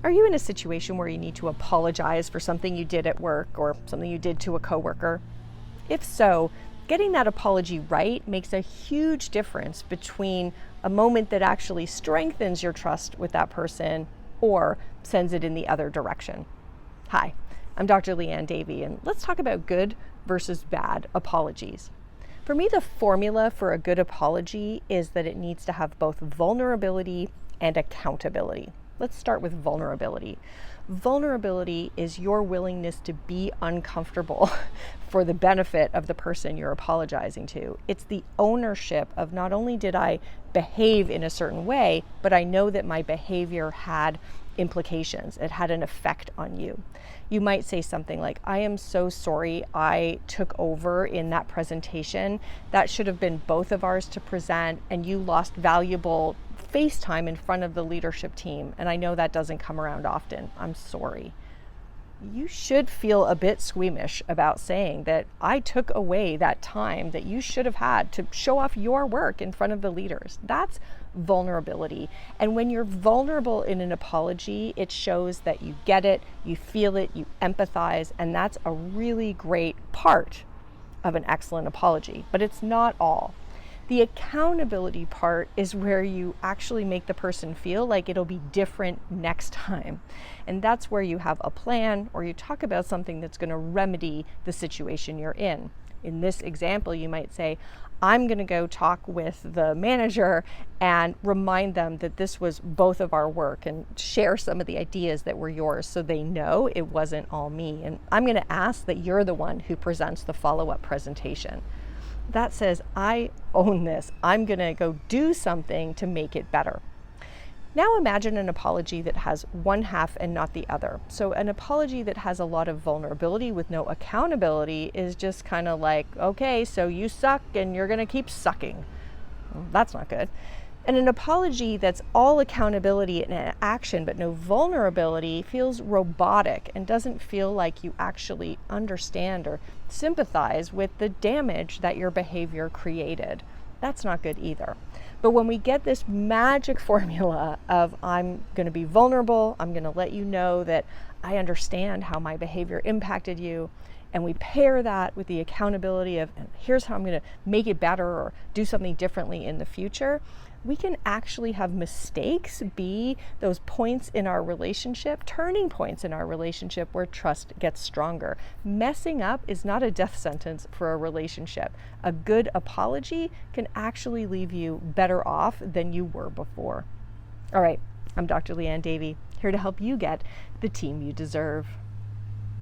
Are you in a situation where you need to apologize for something you did at work or something you did to a coworker? If so, getting that apology right makes a huge difference between a moment that actually strengthens your trust with that person or sends it in the other direction. Hi, I'm Dr. Leanne Davey, and let's talk about good versus bad apologies. For me, the formula for a good apology is that it needs to have both vulnerability and accountability. Let's start with vulnerability. Vulnerability is your willingness to be uncomfortable for the benefit of the person you're apologizing to. It's the ownership of not only did I behave in a certain way, but I know that my behavior had implications. It had an effect on you. You might say something like, I am so sorry I took over in that presentation. That should have been both of ours to present, and you lost valuable face time in front of the leadership team, and I know that doesn't come around often. I'm sorry. You should feel a bit squeamish about saying that I took away that time that you should have had to show off your work in front of the leaders. That's vulnerability. And when you're vulnerable in an apology, it shows that you get it, you feel it, you empathize, and that's a really great part of an excellent apology. But it's not all. The accountability part is where you actually make the person feel like it'll be different next time. And that's where you have a plan or you talk about something that's going to remedy the situation you're in. In this example, you might say, I'm going to go talk with the manager and remind them that this was both of our work and share some of the ideas that were yours so they know it wasn't all me. And I'm going to ask that you're the one who presents the follow-up presentation. That says, I own this. I'm going to go do something to make it better. Now imagine an apology that has one half and not the other. So an apology that has a lot of vulnerability with no accountability is just kind of like, okay, so you suck and you're going to keep sucking. Well, that's not good. And an apology that's all accountability and action but no vulnerability feels robotic and doesn't feel like you actually understand or sympathize with the damage that your behavior created. That's not good either. But when we get this magic formula of I'm going to be vulnerable, I'm going to let you know that I understand how my behavior impacted you, and we pair that with the accountability of here's how I'm going to make it better or do something differently in the future, we can actually have mistakes be those points in our relationship, turning points in our relationship where trust gets stronger. Messing up is not a death sentence for a relationship. A good apology can actually leave you better off than you were before. All right, I'm Dr. Leanne Davey, here to help you get the team you deserve.